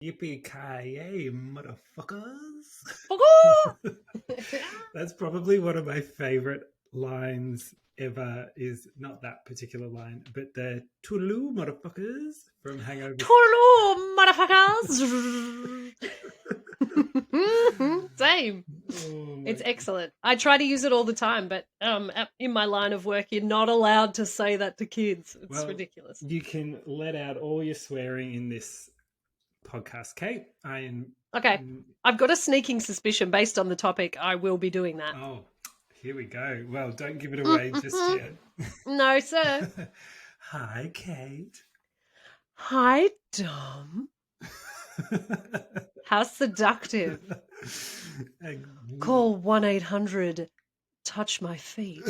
Yippee-ki-yay, motherfuckers. Fuck. That's probably one of my favorite lines ever, is not that particular line, but the Toodaloo, motherfuckers from Hangover. Toodaloo, motherfuckers. Same. It's excellent. I try to use it all the time, but in my line of work, you're not allowed to say that to kids. It's ridiculous. You can let out all your swearing in this podcast, Kate. Okay. I've got a sneaking suspicion based on the topic I will be doing that. Oh, here we go. Well, don't give it away just yet. No, sir. Hi, Kate. Hi, Dom. How seductive. Call 1-800 touch my feet.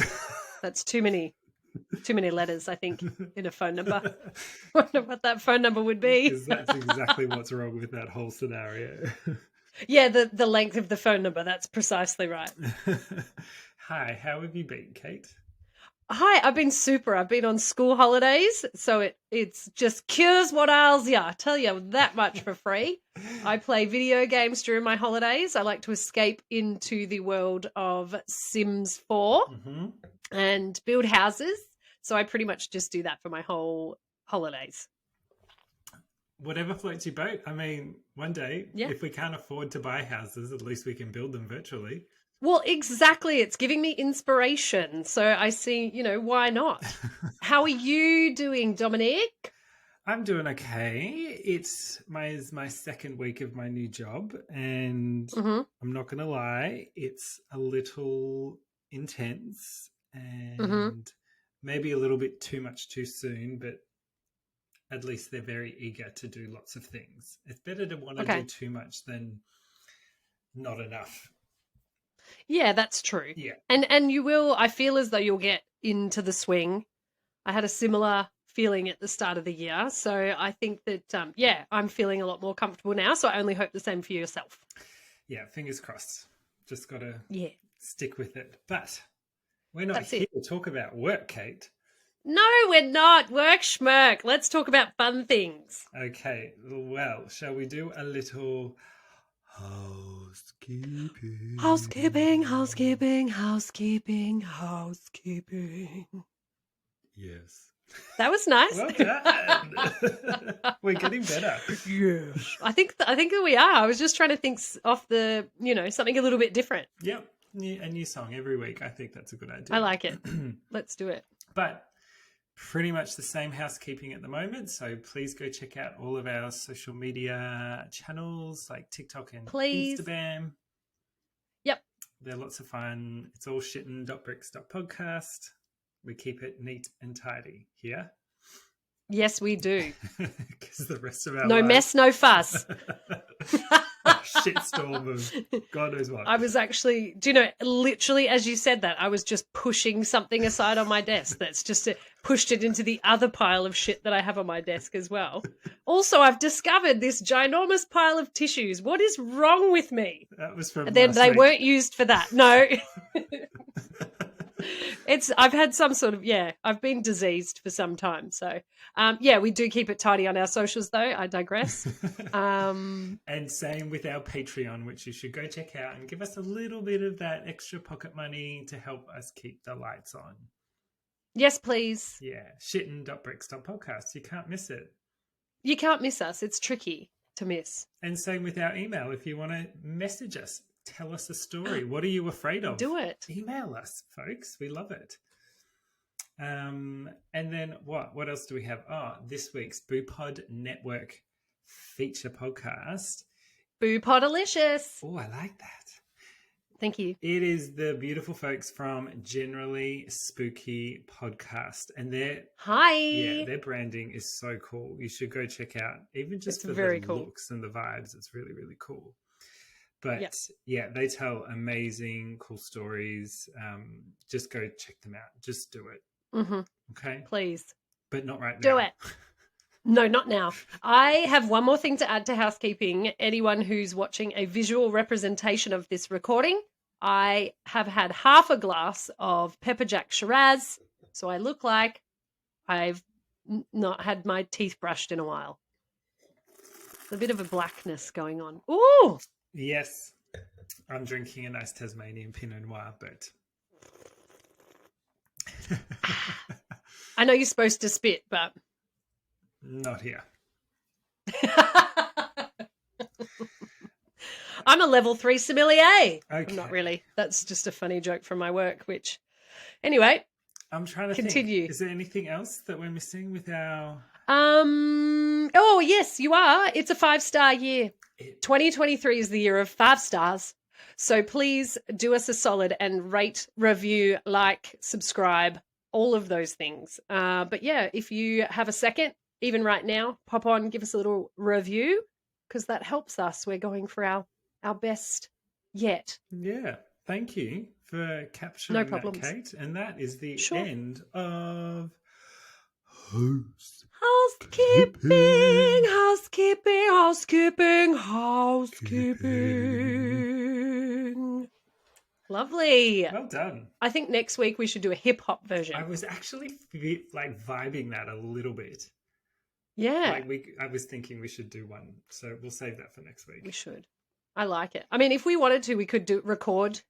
That's too many letters, I think, in a phone number. I wonder what that phone number would be. Because that's exactly what's wrong with that whole scenario. Yeah, the length of the phone number. That's precisely right. Hi, how have you been, Kate? Hi, I've been super. I've been on school holidays, so it's just cures what ails ya. I tell you that much for free. I play video games during my holidays. I like to escape into the world of Sims 4 and build houses. So I pretty much just do that for my whole holidays. Whatever floats your boat. I mean, one day, if we can't afford to buy houses, at least we can build them virtually. Well, exactly. It's giving me inspiration. So I see, why not? How are you doing, Dominic? I'm doing okay. It's my second week of my new job, and I'm not going to lie, it's a little intense and maybe a little bit too much too soon, but at least they're very eager to do lots of things. It's better to want to do too much than not enough. Yeah, that's true. Yeah. And you will, I feel as though you'll get into the swing. I had a similar feeling at the start of the year. So I think that, I'm feeling a lot more comfortable now. So I only hope the same for yourself. Yeah, fingers crossed. Just got to stick with it. But we're not here to talk about work, Kate. No, we're not. Work schmirk. Let's talk about fun things. Okay. Well, shall we do a little housekeeping? Housekeeping. Yes. That was nice. Well done. We're getting better. Yes. I think that we are. I was just trying to think off the, something a little bit different. Yep. A new song every week. I think that's a good idea. I like it. Let's do it. But pretty much the same housekeeping at the moment. So please go check out all of our social media channels like TikTok and Instagram. Yep. They're lots of fun. It's all shitten.bricks.podcast. We keep it neat and tidy here. Yes, we do. Because the rest of our no mess, no fuss. Shitstorm of God knows what. I was actually, literally as you said that, I was just pushing something aside on my desk. That's just pushed it into the other pile of shit that I have on my desk as well. Also, I've discovered this ginormous pile of tissues. What is wrong with me? That was from then they week. Weren't used for that. No. I've had some sort of, I've been diseased for some time. So, we do keep it tidy on our socials, though. I digress. And same with our Patreon, which you should go check out and give us a little bit of that extra pocket money to help us keep the lights on. Yes, please. Yeah, shitten.bricks.podcast. You can't miss it. You can't miss us. It's tricky to miss. And same with our email. If you want to message us, tell us a story. What are you afraid of? Do it. Email us, folks. We love it. And then what else do we have? Oh, this week's BooPod Network feature podcast. BooPodalicious. Oh, I like that. Thank you. It is the beautiful folks from Generally Spooky Podcast. And their branding is so cool. You should go check out, even just for the looks and the vibes. It's really, really cool. But they tell amazing, cool stories. Just go check them out. Just do it. Mm-hmm. Okay? Please. But not right now. Do it. No, not now. I have one more thing to add to housekeeping. Anyone who's watching a visual representation of this recording, I have had half a glass of Pepper Jack Shiraz, so I look like I've not had my teeth brushed in a while. A bit of a blackness going on. Ooh! Yes. I'm drinking a nice Tasmanian Pinot Noir, but... I know you're supposed to spit, but... Not here. I'm a level 3 sommelier. Okay. I'm not really. That's just a funny joke from my work, which... Anyway, I'm trying to continue. think. Is there anything else that we're missing with our... Oh, yes, you are. It's a 5-star year. 2023 is the year of 5 stars. So please do us a solid and rate, review, like, subscribe, all of those things. But yeah, if you have a second, even right now, pop on, give us a little review because that helps us. We're going for our best yet. Yeah. Thank you for capturing No that, Kate. And that is the Sure. end of housekeeping. Lovely. Well done. I think next week we should do a hip hop version. I was actually vibing that a little bit. Yeah. I was thinking we should do one. So we'll save that for next week. We should. I like it. I mean, if we wanted to, we could record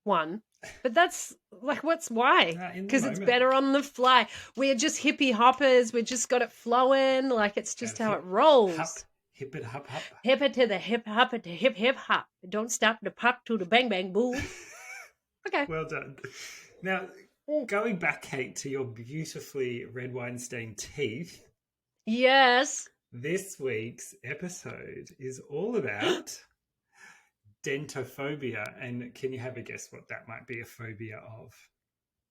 one. But that's why? Because it's better on the fly. We're just hippie hoppers. We just got it flowing. Like it's just how it rolls. Hop, hip it, hop, hop. Hip it to the hip hop it to hip hip hop. Don't stop the pop to the bang bang boom. Okay. Well done. Now, going back, Kate, to your beautifully red wine stained teeth. Yes. This week's episode is all about dentophobia. And can you have a guess what that might be a phobia of?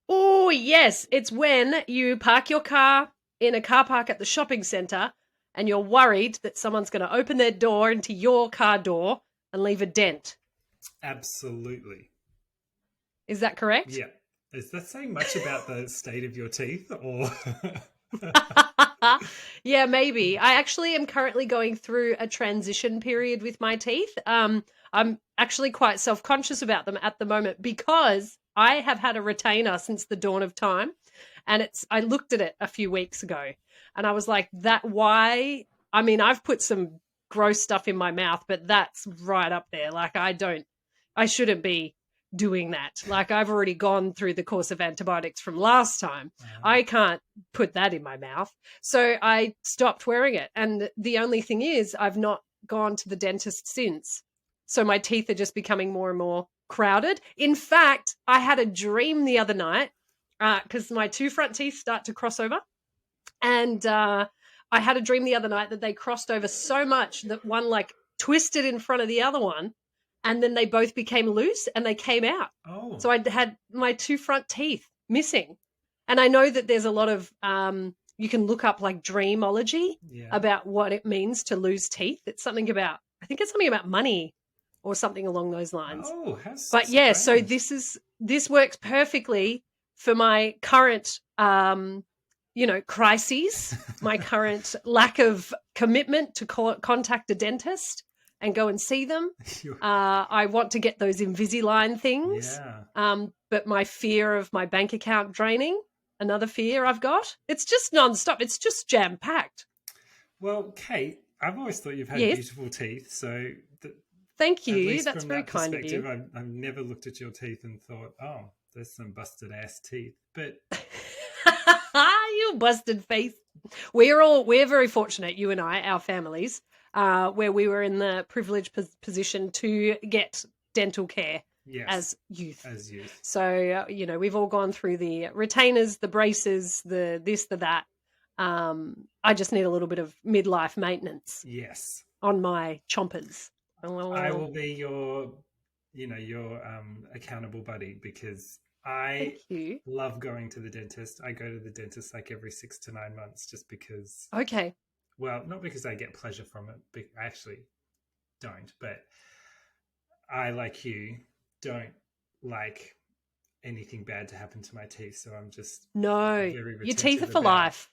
Oh, yes. It's when you park your car in a car park at the shopping centre and you're worried that someone's going to open their door into your car door and leave a dent. Absolutely. Is that correct? Yeah. Is that saying much about the state of your teeth or... Yeah, maybe. I actually am currently going through a transition period with my teeth. I'm actually quite self-conscious about them at the moment because I have had a retainer since the dawn of time. And I looked at it a few weeks ago and I was like, why? I mean, I've put some gross stuff in my mouth, but that's right up there. Like I shouldn't be doing that. Like I've already gone through the course of antibiotics from last time. I can't put that in my mouth. So I stopped wearing it. And the only thing is I've not gone to the dentist since. So my teeth are just becoming more and more crowded. In fact, I had a dream the other night because my 2 front teeth start to cross over. And I had a dream the other night that they crossed over so much that one like twisted in front of the other one. And then they both became loose and they came out. Oh. So I had my 2 front teeth missing. And I know that there's a lot of, you can look up like dreamology about what it means to lose teeth. I think it's something about money or something along those lines. Oh, but yeah, so this works perfectly for my current, crises, my current lack of commitment to contact a dentist and go and see them. I want to get those Invisalign things. Yeah. But my fear of my bank account draining, another fear I've got. It's just nonstop. It's just jam-packed. Well, Kate, I've always thought you've had beautiful teeth. So thank you. That's very kind of you. I've never looked at your teeth and thought, oh, there's some busted-ass teeth. But you busted face. We're very fortunate, you and I, our families, where we were in the privileged position to get dental care as youth. So, we've all gone through the retainers, the braces, the this, the that. I just need a little bit of midlife maintenance. Yes. On my chompers. I will be your accountable buddy because I love going to the dentist. I go to the dentist like every 6 to 9 months just because. Okay. Well, not because I get pleasure from it. I actually don't. But I, like you, don't like anything bad to happen to my teeth. So I'm just very your teeth are for about life.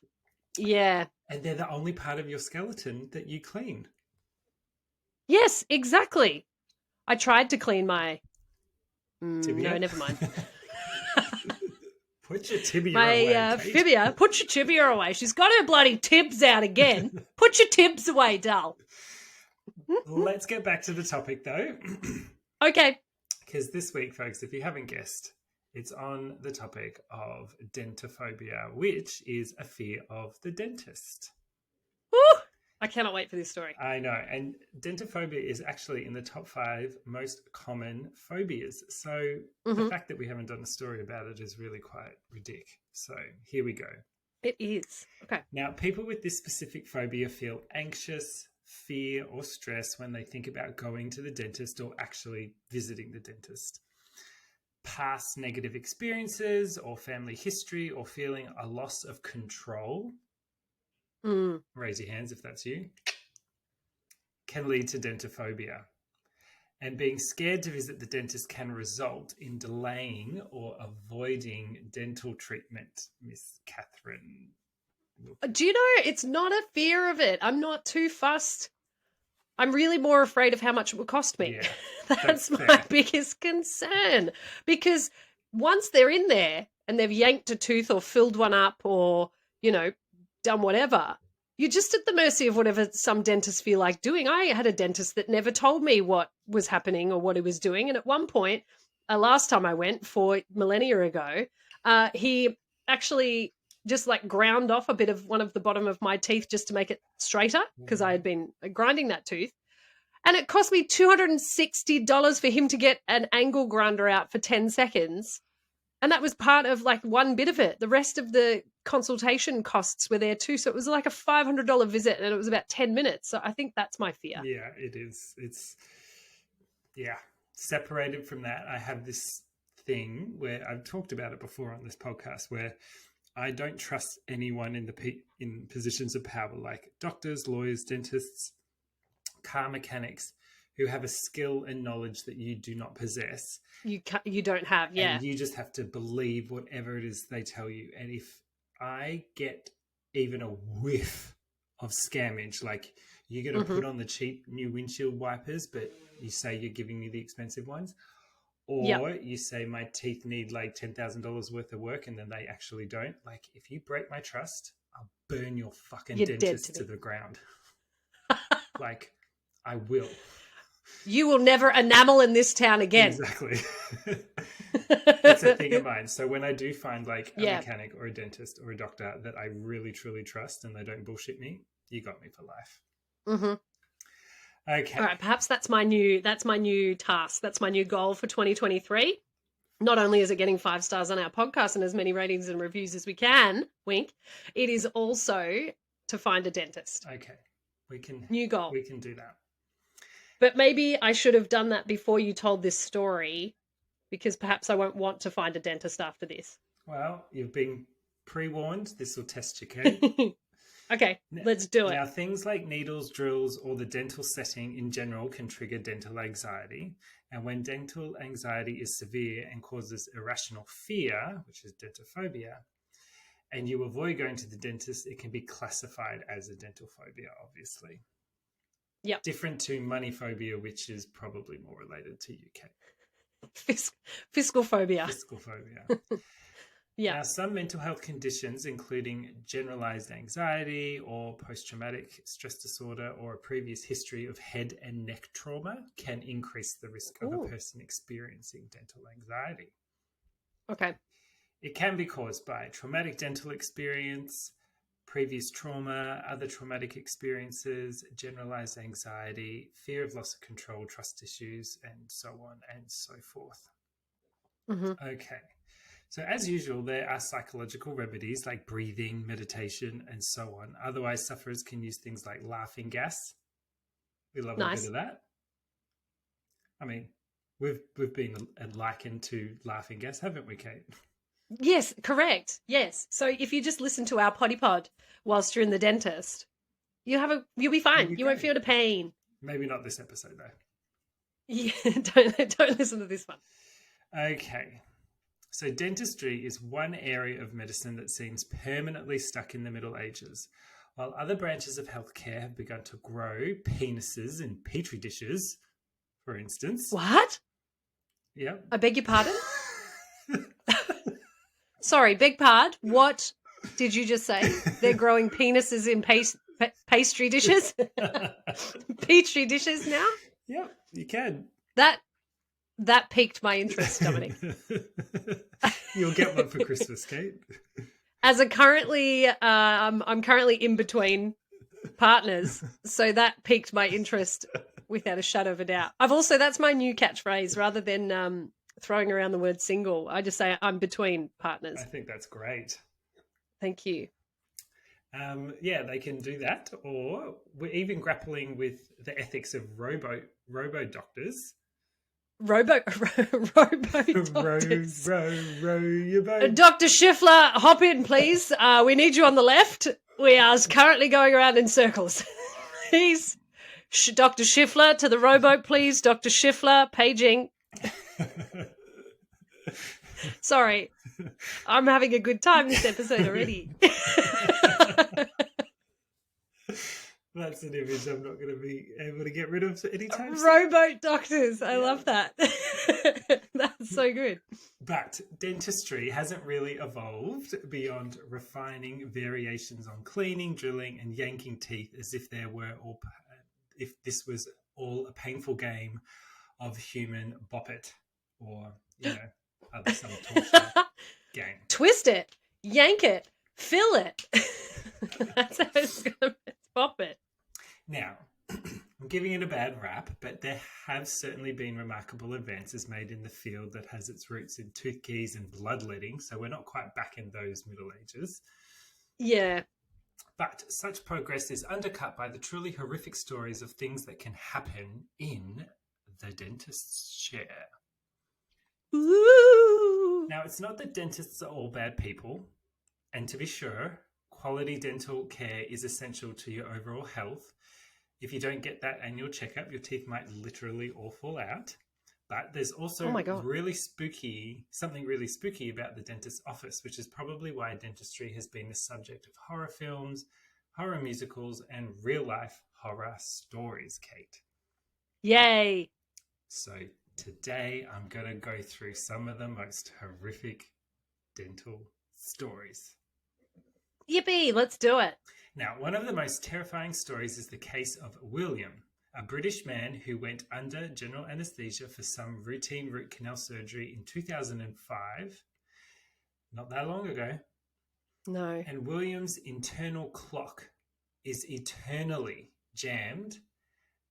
Yeah. And they're the only part of your skeleton that you clean. Yes, exactly. I tried to clean my... tibia? No, never mind. Put your tibia away, fibia. Put your tibia away. She's got her bloody tibs out again. Put your tibs away, doll. Let's get back to the topic, though. Okay. Because this week, folks, if you haven't guessed, it's on the topic of dentophobia, which is a fear of the dentist. Woo! I cannot wait for this story. I know. And dentophobia is actually in the top 5 most common phobias. So the fact that we haven't done a story about it is really quite ridiculous. So here we go. It is. Okay. Now, people with this specific phobia feel anxious, fear, or stress when they think about going to the dentist or actually visiting the dentist. Past negative experiences or family history or feeling a loss of control, raise your hands if that's you, can lead to dentophobia. And being scared to visit the dentist can result in delaying or avoiding dental treatment, Miss Catherine. Do you know, it's not a fear of it. I'm not too fussed. I'm really more afraid of how much it will cost me. Yeah, that's my biggest concern. Because once they're in there and they've yanked a tooth or filled one up or, done whatever, you're just at the mercy of whatever some dentists feel like doing. I had a dentist that never told me what was happening or what he was doing. And at one point, last time I went, 4 millennia ago, he actually just like ground off a bit of one of the bottom of my teeth just to make it straighter because I had been grinding that tooth. And it cost me $260 for him to get an angle grinder out for 10 seconds. And that was part of like one bit of it. The rest of the consultation costs were there too. So it was like a $500 visit and it was about 10 minutes. So I think that's my fear. Yeah, it is. It's, separated from that. I have this thing where I've talked about it before on this podcast where I don't trust anyone in positions of power, like doctors, lawyers, dentists, car mechanics, who have a skill and knowledge that you do not possess. You don't have, yeah. And you just have to believe whatever it is they tell you. And if I get even a whiff of scammage, like you're going to put on the cheap new windshield wipers, but you say you're giving me the expensive ones, or you say my teeth need like $10,000 worth of work and then they actually don't. Like, if you break my trust, I'll burn your fucking dentist to the ground. Like, I will. You will never enamel in this town again. Exactly. That's a thing of mine. So when I do find like a mechanic or a dentist or a doctor that I really, truly trust and they don't bullshit me, you got me for life. Mm-hmm. Okay. All right. Perhaps that's my new task. That's my new goal for 2023. Not only is it getting 5 stars on our podcast and as many ratings and reviews as we can, wink, it is also to find a dentist. Okay. New goal. We can do that. But maybe I should have done that before you told this story because perhaps I won't want to find a dentist after this. Well, you've been pre-warned. This will test you, Kate. Okay, let's do it. Now, things like needles, drills, or the dental setting in general can trigger dental anxiety. And when dental anxiety is severe and causes irrational fear, which is dentophobia, and you avoid going to the dentist, it can be classified as a dental phobia, obviously. Yep. Different to money phobia, which is probably more related to UK. Fiscal phobia. Fiscal phobia. Yeah. Now, some mental health conditions, including generalized anxiety or post-traumatic stress disorder or a previous history of head and neck trauma, can increase the risk of a person experiencing dental anxiety. Okay. It can be caused by traumatic dental experience, previous trauma, other traumatic experiences, generalized anxiety, fear of loss of control, trust issues, and so on and so forth. Mm-hmm. Okay. So as usual, there are psychological remedies like breathing, meditation, and so on. Otherwise, sufferers can use things like laughing gas. We love a bit of that. I mean, we've been likened to laughing gas, haven't we, Kate? Yes, correct. Yes. So if you just listen to our potty pod whilst you're in the dentist, you'll be fine. You won't feel the pain. Maybe not this episode though. Yeah, don't listen to this one. Okay. So dentistry is one area of medicine that seems permanently stuck in the Middle Ages, while other branches of healthcare have begun to grow penises in petri dishes, for instance. What? Yep. I beg your pardon? Sorry, beg pardon. What did you just say? They're growing penises in pastry dishes, petri dishes now. Yep, you can. That piqued my interest, Dominic. You'll get one for Christmas, Kate. As I'm currently in between partners, so that piqued my interest without a shadow of a doubt. That's my new catchphrase. Rather than throwing around the word single, I just say I'm between partners. I think that's great. Thank you. Yeah, they can do that, or we're even grappling with the ethics of robo doctors. Robo doctors. Row your boat. Dr. Schiffler, hop in, please. We need you on the left. We are currently going around in circles. Please, Dr. Schiffler, to the rowboat, please. Dr. Schiffler, paging. Sorry, I'm having a good time this episode already. That's an image I'm not going to be able to get rid of anytime soon. Rowboat doctors. I love that. That's so good. But dentistry hasn't really evolved beyond refining variations on cleaning, drilling, and yanking teeth as if this was all a painful game of human bop it, or other some torture game. Twist it, yank it, fill it. That's how it's going to bop it. Now, I'm giving it a bad rap, but there have certainly been remarkable advances made in the field that has its roots in tooth keys and bloodletting, so we're not quite back in those Middle Ages. Yeah. But such progress is undercut by the truly horrific stories of things that can happen in the dentist's chair. Ooh. Now, it's not that dentists are all bad people, and to be sure, quality dental care is essential to your overall health. If you don't get that annual checkup, your teeth might literally all fall out. But there's also something really spooky about the dentist's office, which is probably why dentistry has been the subject of horror films, horror musicals, and real-life horror stories, Kate. Yay! So today I'm going to go through some of the most horrific dental stories. Yippee, let's do it. Now, one of the most terrifying stories is the case of William, a British man who went under general anesthesia for some routine root canal surgery in 2005. Not that long ago. No. And William's internal clock is eternally jammed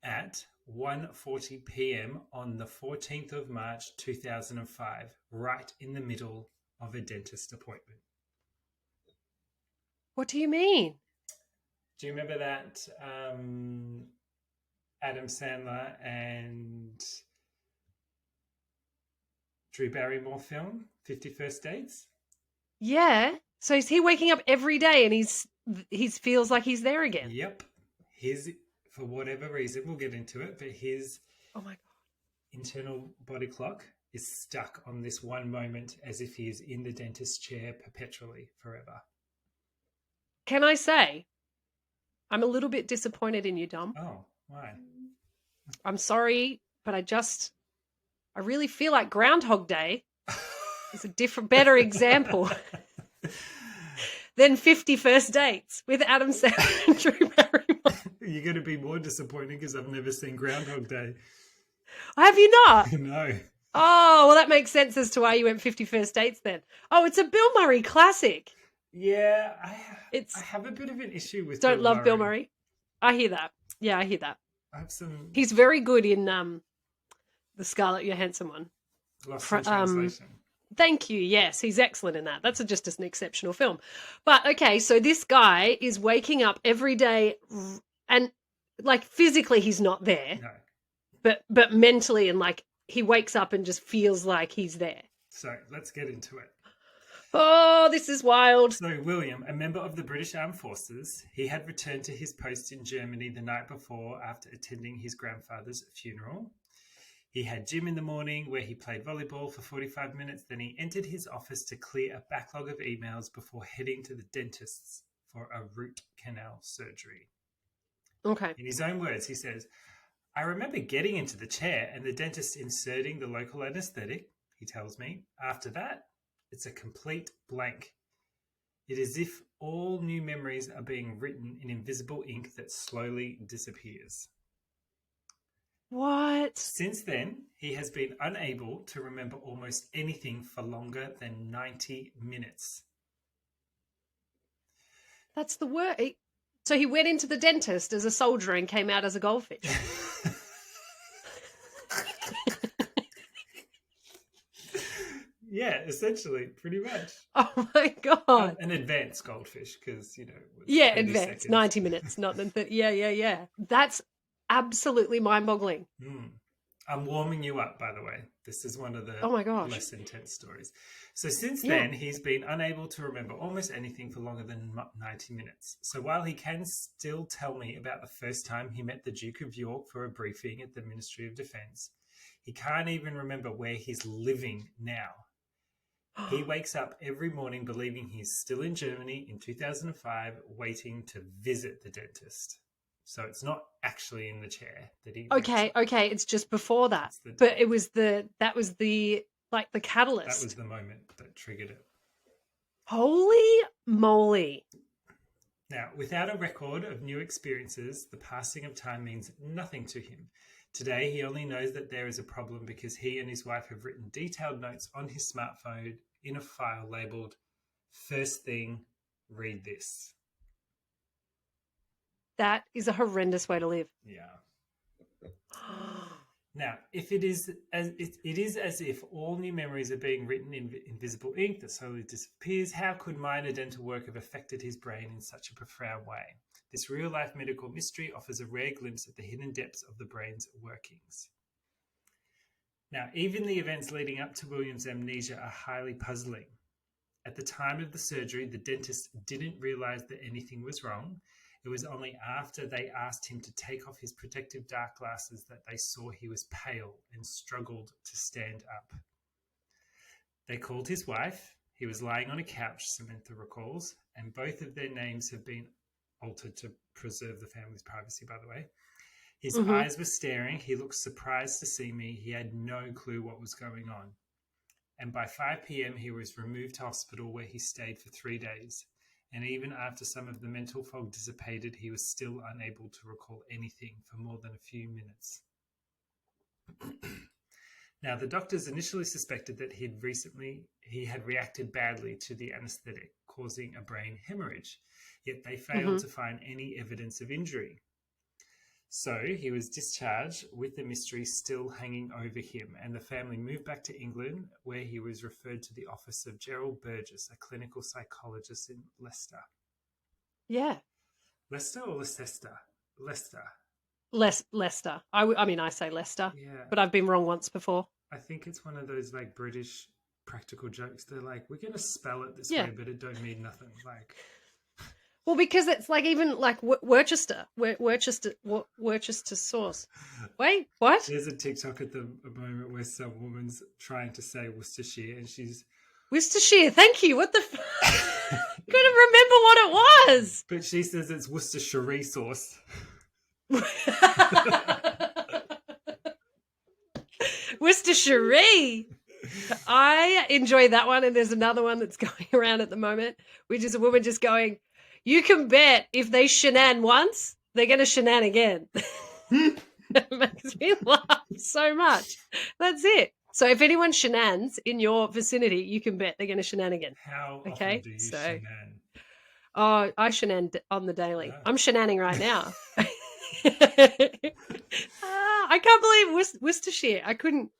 at 1:40 p.m. on the 14th of March 2005, right in the middle of a dentist appointment. What do you mean? Do you remember that Adam Sandler and Drew Barrymore film, 50 First Dates? Yeah. So is he waking up every day and he feels like he's there again? Yep. For whatever reason, we'll get into it, but his internal body clock is stuck on this one moment as if he is in the dentist's chair perpetually, forever. Can I say, I'm a little bit disappointed in you, Dom. Oh, why? I'm sorry, but I really feel like Groundhog Day is a better example than 50 First Dates with Adam Sandler and Drew Barrymore. You're going to be more disappointed because I've never seen Groundhog Day. Have you not? No. Oh, well, that makes sense as to why you went 50 First Dates then. Oh, it's a Bill Murray classic. Yeah, I have a bit of an issue with Don't love Bill Murray. I hear that. Yeah, I hear that. He's very good in the Scarlett Johansson one. Lost in Translation. Thank you. Yes, he's excellent in that. That's just an exceptional film. But okay, so this guy is waking up every day and like physically he's not there. No. But mentally and like he wakes up and just feels like he's there. So let's get into it. Oh, this is wild. So William, a member of the British Armed Forces, he had returned to his post in Germany the night before after attending his grandfather's funeral. He had gym in the morning where he played volleyball for 45 minutes. Then he entered his office to clear a backlog of emails before heading to the dentist's for a root canal surgery. Okay. In his own words, he says, I remember getting into the chair and the dentist inserting the local anesthetic, he tells me. After that, it's a complete blank. It is as if all new memories are being written in invisible ink that slowly disappears. What? Since then, he has been unable to remember almost anything for longer than 90 minutes. That's the word. So he went into the dentist as a soldier and came out as a goldfish. Yeah, essentially, pretty much. Oh my God. An advanced goldfish, because, Yeah, 30 advanced. seconds. 90 minutes, not than 30. Yeah. That's absolutely mind-boggling. I'm warming you up, by the way. This is one of the Oh my gosh. less intense stories. So since then, he's been unable to remember almost anything for longer than 90 minutes. So while he can still tell me about the first time he met the Duke of York for a briefing at the Ministry of Defence, he can't even remember where he's living now. He wakes up every morning believing he's still in Germany in 2005, waiting to visit the dentist. So it's not actually in the chair that he. Okay. It's just before that, but that was the catalyst. That was the moment that triggered it. Holy moly! Now, without a record of new experiences, the passing of time means nothing to him. Today, he only knows that there is a problem because he and his wife have written detailed notes on his smartphone in a file labeled, "First thing, read this." That is a horrendous way to live. Yeah. Now, if it is as if all new memories are being written in invisible ink that slowly disappears, how could minor dental work have affected his brain in such a profound way? This real-life medical mystery offers a rare glimpse at the hidden depths of the brain's workings. Now, even the events leading up to William's amnesia are highly puzzling. At the time of the surgery, the dentist didn't realize that anything was wrong. It was only after they asked him to take off his protective dark glasses that they saw he was pale and struggled to stand up. They called his wife. He was lying on a couch, Samantha recalls, and both of their names have been altered to preserve the family's privacy, by the way. His eyes were staring. He looked surprised to see me. He had no clue what was going on. And by 5 p.m., he was removed to hospital where he stayed for 3 days. And even after some of the mental fog dissipated, he was still unable to recall anything for more than a few minutes. Now, the doctors initially suspected that he had reacted badly to the anesthetic, causing a brain hemorrhage, yet they failed to find any evidence of injury. So he was discharged with the mystery still hanging over him, and the family moved back to England, where he was referred to the office of Gerald Burgess, a clinical psychologist in Leicester. Yeah. Leicester or Leicester? Leicester. Leicester. I say Leicester, but I've been wrong once before. I think it's one of those like British practical jokes. They're like, we're going to spell it this way, but it don't mean nothing. Like, well, because it's like even like Worcester sauce. Wait, what? There's a TikTok at the moment where some woman's trying to say Worcestershire, and she's Worcestershire. Thank you. What the? Couldn't remember what it was. But she says it's Worcestershire sauce. Worcestershire. I enjoy that one, and there's another one that's going around at the moment, which is a woman just going, "You can bet if they shenan once, they're going to shenan again." It makes me laugh so much. That's it. So if anyone shenans in your vicinity, you can bet they're going to shenan again. How often do you shenan? Oh, I shenan on the daily. I'm shenaning right now. I can't believe Worcestershire. I couldn't.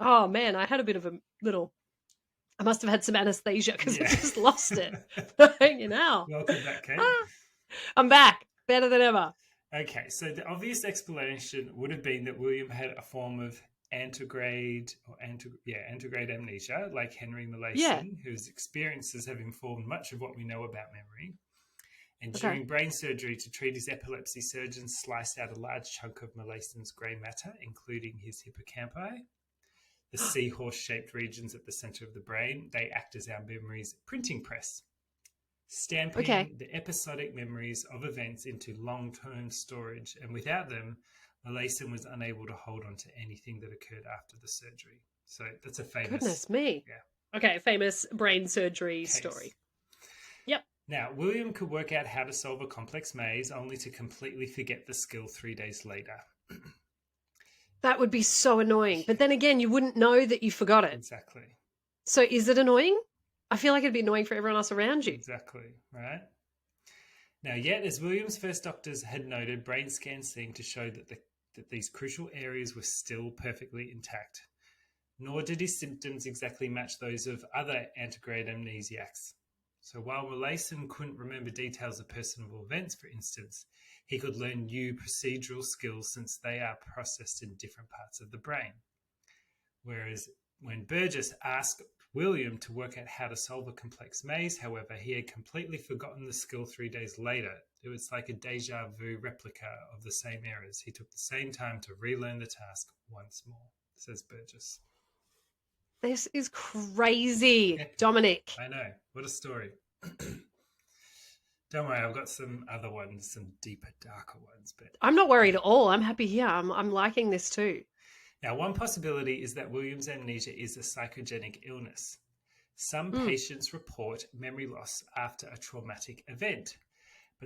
Oh man, I had a bit of a little. I must have had some anesthesia because I just lost it. Welcome back, Kate. I'm back, better than ever. Okay, so the obvious explanation would have been that William had a form of antegrade amnesia, like Henry Molaison, whose experiences have informed much of what we know about memory. And during brain surgery to treat his epilepsy, surgeons sliced out a large chunk of Molaison's grey matter, including his hippocampi, the seahorse-shaped regions at the centre of the brain. They act as our memory's printing press, stamping the episodic memories of events into long-term storage. And without them, Molaison was unable to hold on to anything that occurred after the surgery. So that's a famous... Goodness me. Yeah. Okay, famous brain surgery story. Yep. Now, William could work out how to solve a complex maze only to completely forget the skill 3 days later. That would be so annoying. But then again, you wouldn't know that you forgot it. Exactly. So is it annoying? I feel like it'd be annoying for everyone else around you. Exactly, right? Now, yet, as William's first doctors had noted, brain scans seemed to show that these crucial areas were still perfectly intact. Nor did his symptoms exactly match those of other antegrade amnesiacs. So while Molaison couldn't remember details of personal events, for instance, he could learn new procedural skills since they are processed in different parts of the brain. Whereas when Burgess asked William to work out how to solve a complex maze, however, he had completely forgotten the skill 3 days later. It was like a deja vu replica of the same errors. He took the same time to relearn the task once more, says Burgess. This is crazy, Epic. Dominic. I know. What a story. Don't worry, I've got some other ones, some deeper, darker ones. But I'm not worried at all. I'm happy here. I'm liking this too. now, one possibility is that Williams' amnesia is a psychogenic illness. Some patients report memory loss after a traumatic event.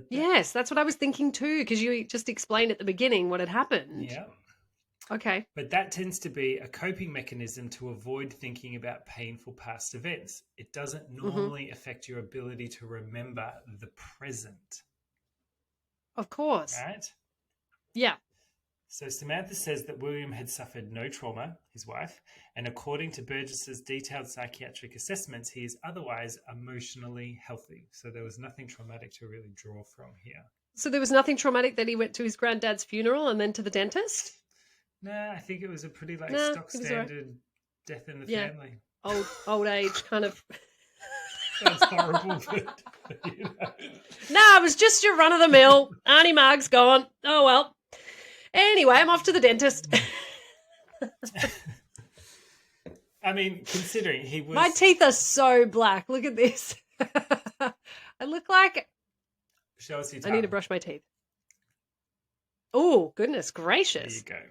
Yes, that's what I was thinking too, because you just explained at the beginning what had happened. Yeah. Okay. But that tends to be a coping mechanism to avoid thinking about painful past events. It doesn't normally affect your ability to remember the present. Of course. Right? Yeah. So Samantha says that William had suffered no trauma, his wife, and according to Burgess's detailed psychiatric assessments, he is otherwise emotionally healthy. So there was nothing traumatic to really draw from here. So there was nothing traumatic that he went to his granddad's funeral and then to the dentist? Nah, I think it was a pretty stock standard death in the family. Old age kind of. Sounds horrible, but you know. Nah, it was just your run of the mill. Auntie Marg's gone. Oh well. Anyway, I'm off to the dentist. I mean, considering he was... My teeth are so black. Look at this. I look like... Show us your I need to brush my teeth. Oh, goodness gracious. There you go.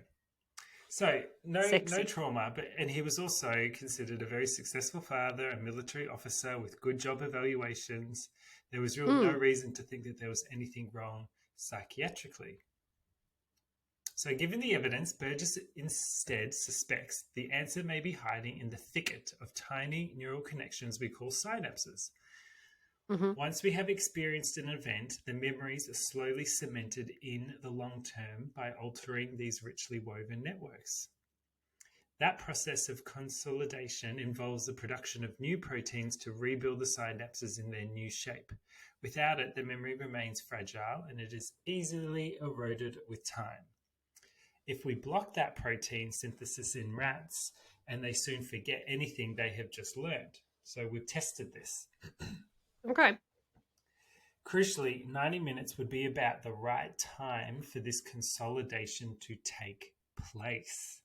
So, no trauma, and he was also considered a very successful father, a military officer with good job evaluations. There was really no reason to think that there was anything wrong psychiatrically. So given the evidence, Burgess instead suspects the answer may be hiding in the thicket of tiny neural connections we call synapses. Once we have experienced an event, the memories are slowly cemented in the long term by altering these richly woven networks. That process of consolidation involves the production of new proteins to rebuild the synapses in their new shape. Without it, the memory remains fragile and it is easily eroded with time. If we block that protein synthesis in rats, and they soon forget anything they have just learned. So we've tested this. Okay. Crucially, 90 minutes would be about the right time for this consolidation to take place.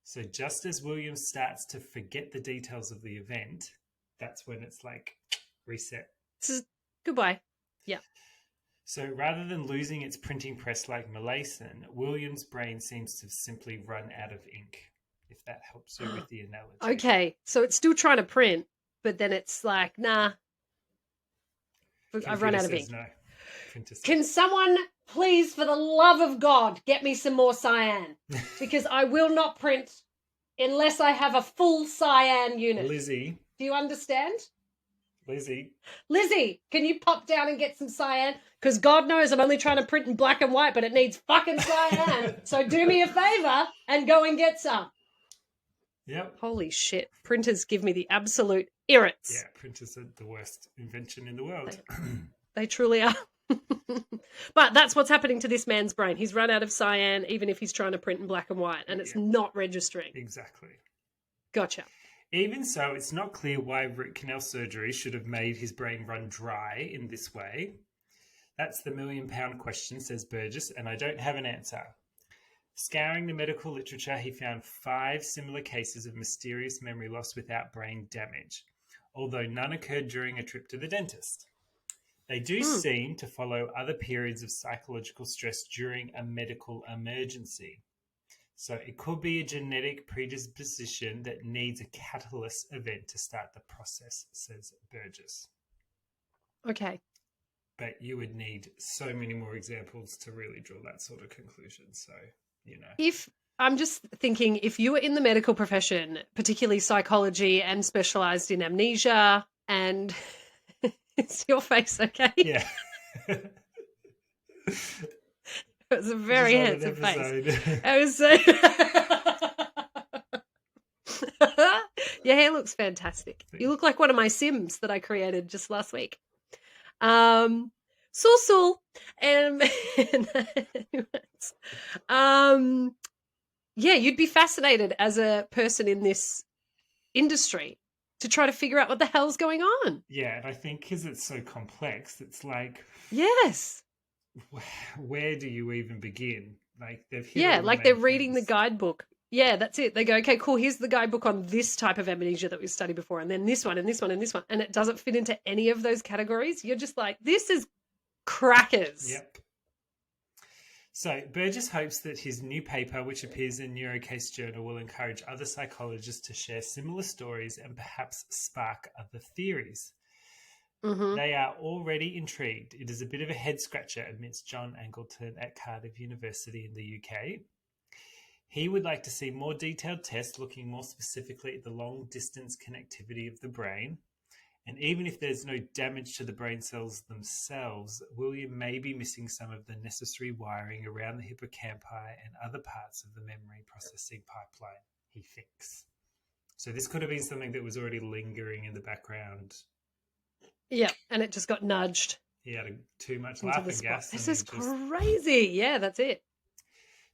So just as William starts to forget the details of the event, that's when it's like reset. Goodbye. Yeah. So rather than losing its printing press like Molaison, William's brain seems to simply run out of ink, if that helps you with the analogy. Okay, so it's still trying to print, but then it's like, nah, I've run out of ink. No. Can someone please, for the love of God, get me some more cyan? Because I will not print unless I have a full cyan unit. Lizzie. Do you understand? Lizzie, can you pop down and get some cyan? Because God knows I'm only trying to print in black and white, but it needs fucking cyan. So do me a favor and go and get some. Yep. Holy shit. Printers give me the absolute irrits. Yeah, printers are the worst invention in the world. They truly are. But that's what's happening to this man's brain. He's run out of cyan, even if he's trying to print in black and white, and it's not registering. Exactly. Gotcha. Even so, it's not clear why root canal surgery should have made his brain run dry in this way. That's the million-pound question, says Burgess, and I don't have an answer. Scouring the medical literature, he found 5 similar cases of mysterious memory loss without brain damage, although none occurred during a trip to the dentist. They do seem to follow other periods of psychological stress during a medical emergency. So it could be a genetic predisposition that needs a catalyst event to start the process, says Burgess. Okay. But you would need so many more examples to really draw that sort of conclusion. So, If I'm just thinking, if you were in the medical profession, particularly psychology, and specialized in amnesia, and is your face okay? Yeah. It was a I just very had an handsome face. episode. I was so. Your hair looks fantastic. You look like one of my Sims that I created just last week. Sul. Um, yeah, you'd be fascinated as a person in this industry to try to figure out what the hell's going on. Yeah, and I think because it's so complex, it's like, Yes. where do you even begin? Like, they've hit Yeah, all the like they're main reading the things. guidebook. Yeah, that's it. They go, okay, cool. Here's the guidebook on this type of amnesia that we've studied before, and then this one, and this one, and this one. And it doesn't fit into any of those categories. You're just like, this is crackers. Yep. So Burgess hopes that his new paper, which appears in Neurocase Journal, will encourage other psychologists to share similar stories and perhaps spark other theories. Mm-hmm. They are already intrigued. It is a bit of a head scratcher, admits John Angleton at Cardiff University in the UK. He would like to see more detailed tests looking more specifically at the long distance connectivity of the brain. And even if there's no damage to the brain cells themselves, William may be missing some of the necessary wiring around the hippocampi and other parts of the memory processing pipeline, he thinks. So this could have been something that was already lingering in the background. Yeah, and it just got nudged. He had too much into the laughing spot. gas. This And is crazy. Yeah, that's it.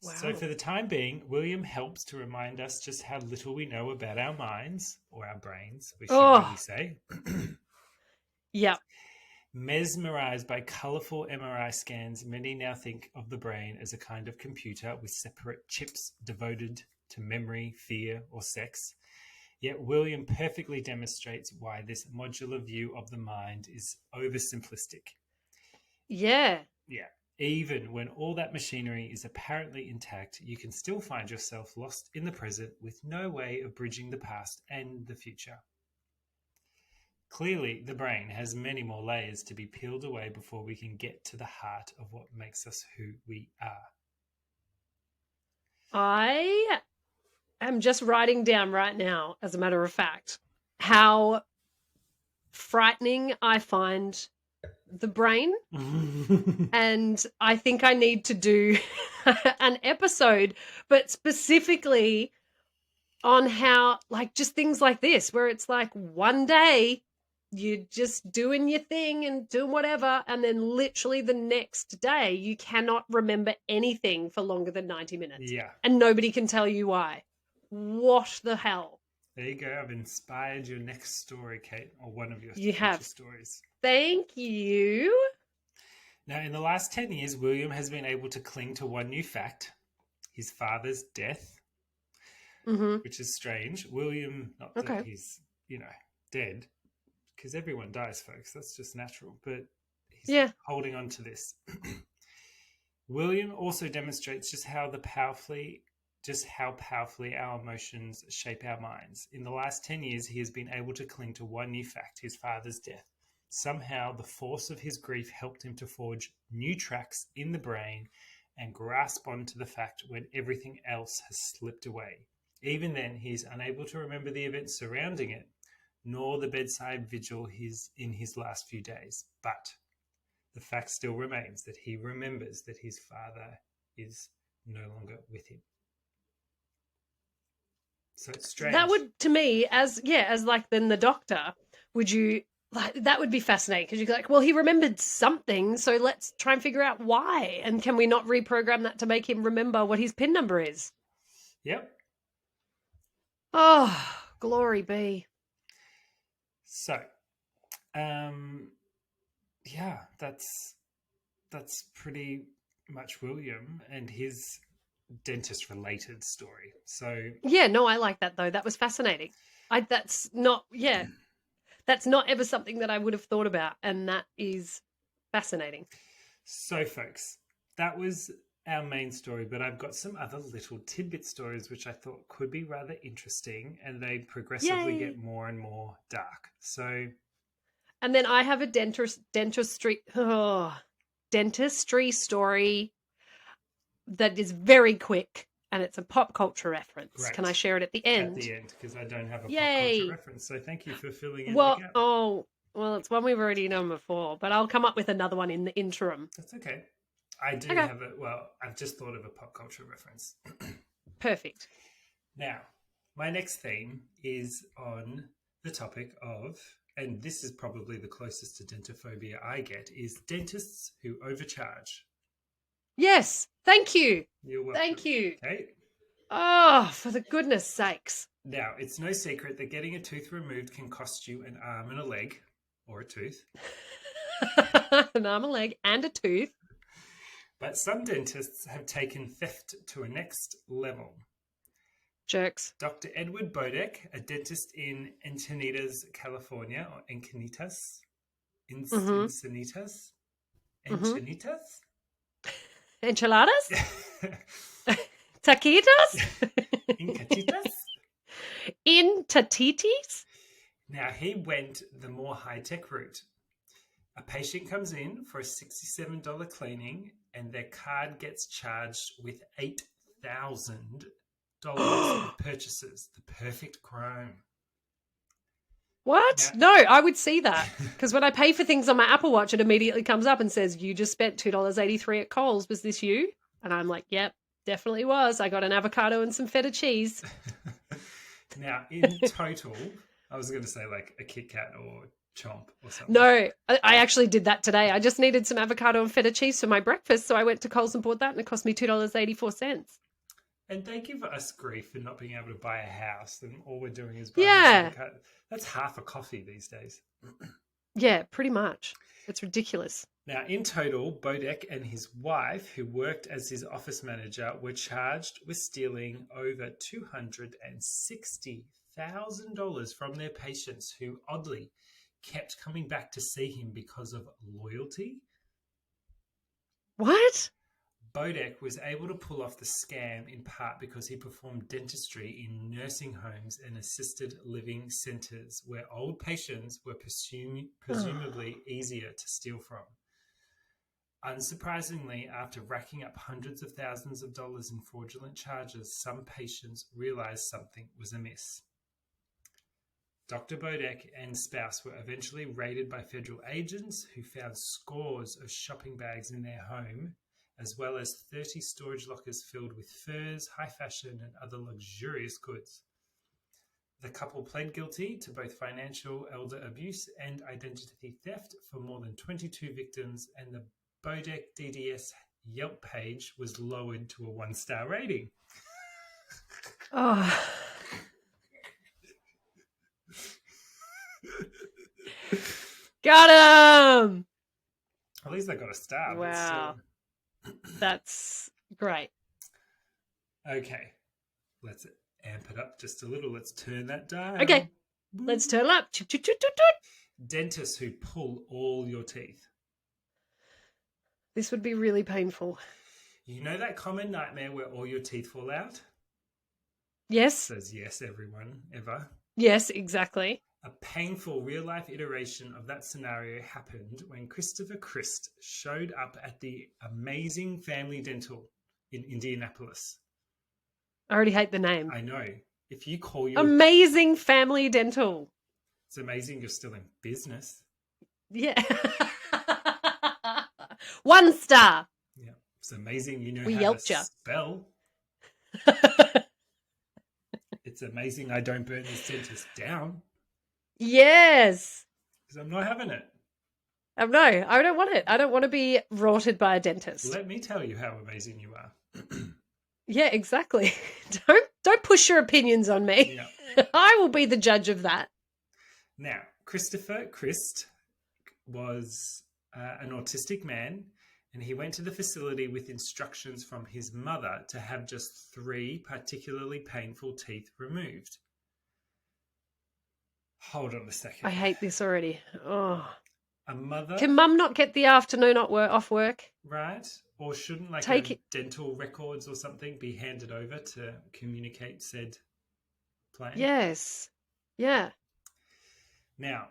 Wow. So for the time being, William helps to remind us just how little we know about our minds, or our brains, we should really say. Yeah. Mesmerized by colorful MRI scans, many now think of the brain as a kind of computer with separate chips devoted to memory, fear, or sex. Yet William perfectly demonstrates why this modular view of the mind is oversimplistic. Yeah. Yeah. Even when all that machinery is apparently intact, you can still find yourself lost in the present with no way of bridging the past and the future. Clearly, the brain has many more layers to be peeled away before we can get to the heart of what makes us who we are. I am just writing down right now, as a matter of fact, how frightening I find the brain. And I think I need to do an episode, but specifically on how, like, just things like this, where it's like one day you're just doing your thing and doing whatever, and then literally the next day you cannot remember anything for longer than 90 minutes. Yeah. And nobody can tell you why. What the hell? There you go. I've inspired your next story, Kate, or one of your You future have. stories. Thank you. Now, in the last 10 years, William has been able to cling to one new fact, his father's death, which is strange. William, not that he's, dead, because everyone dies, folks. That's just natural. But he's holding on to this. William also demonstrates just how powerfully our emotions shape our minds. In the last 10 years, he has been able to cling to one new fact, his father's death. Somehow, the force of his grief helped him to forge new tracks in the brain and grasp onto the fact when everything else has slipped away. Even then, he is unable to remember the events surrounding it, nor the bedside vigil in his last few days. But the fact still remains that he remembers that his father is no longer with him. So it's strange. That would, to me, as like then the doctor, would you like that would be fascinating because you'd be like, well, he remembered something, so let's try and figure out why, and can we not reprogram that to make him remember what his PIN number is? Yep. Oh, glory be. So, yeah, that's pretty much William and his dentist-related story. So yeah, no, I like that though. That was fascinating. That's not ever something that I would have thought about, and that is fascinating. So, folks, that was our main story, but I've got some other little tidbit stories which I thought could be rather interesting, and they progressively get more and more dark. So And then I have a dentistry story that is very quick, and it's a pop culture reference. Great. Can I share it at the end? At the end, because I don't have a pop culture Yay! reference. So thank you for filling in the Well, gap. well, it's one we've already known before, but I'll come up with another one in the interim. That's okay. I do Okay. have I've just thought of a pop culture reference. Perfect. Now, my next theme is on the topic of, and this is probably the closest to dentophobia I get, is dentists who overcharge. Yes. Thank you. You're welcome. Thank you. Okay. Oh, for the goodness sakes. Now, it's no secret that getting a tooth removed can cost you an arm and a leg, or a tooth. An arm, a leg, and a tooth. But some dentists have taken theft to a next level. Jerks. Dr. Edward Bodek, a dentist in Encinitas, California, or Encinitas? Encinitas? Encinitas? Enchiladas? Taquitos? Incatitas? In tatitis? Now, he went the more high-tech route. A patient comes in for a $67 cleaning and their card gets charged with $8,000 of purchases. The perfect crime. What? Now, no, I would see that. Because when I pay for things on my Apple Watch, it immediately comes up and says, you just spent $2.83 at Coles. Was this you? And I'm like, yep, definitely was. I got an avocado and some feta cheese. Now, in total, I was going to say like a Kit Kat or Chomp or something. No, I actually did that today. I just needed some avocado and feta cheese for my breakfast, so I went to Coles and bought that, and it cost me $2.84. And they give us grief for not being able to buy a house, and all we're doing is buying avocado. That's half a coffee these days. Yeah, pretty much. It's ridiculous. Now, in total, Bodek and his wife, who worked as his office manager, were charged with stealing over $260,000 from their patients who, oddly, kept coming back to see him because of loyalty. What? Bodek was able to pull off the scam in part because he performed dentistry in nursing homes and assisted living centres where old patients were presumably easier to steal from. Unsurprisingly, after racking up hundreds of thousands of dollars in fraudulent charges, some patients realised something was amiss. Dr. Bodek and spouse were eventually raided by federal agents who found scores of shopping bags in their home, as well as 30 storage lockers filled with furs, high fashion, and other luxurious goods. The couple pled guilty to both financial elder abuse and identity theft for more than 22 victims, and the Bodek DDS Yelp page was lowered to a 1-star rating. Oh. Got him! At least I got a star. Wow. That's great. Okay. Let's amp it up just a little. Let's turn that down. Okay. Let's turn it up. Dentists who pull all your teeth. This would be really painful. You know that common nightmare where all your teeth fall out? Yes. Says yes, everyone, ever. Yes, exactly. A painful real-life iteration of that scenario happened when Christopher Christ showed up at the Amazing Family Dental in Indianapolis. I already hate the name. I know. If you call your... Amazing Family Dental. It's amazing you're still in business. Yeah. 1 star. Yeah. It's amazing you know we how Yelped to ya. spell. It's amazing I don't burn this dentist down. Yes. Because I'm not having it. No, I don't want it. I don't want to be rorted by a dentist. Let me tell you how amazing you are. Yeah, exactly. Don't push your opinions on me. Yeah. I will be the judge of that. Now, Christopher Christ was an autistic man, and he went to the facility with instructions from his mother to have just 3 particularly painful teeth removed. Hold on a second. I hate this already. Oh. A mother... Can mum not get the afternoon off work? Right? Or shouldn't dental records or something be handed over to communicate said plan? Yes. Yeah. Now,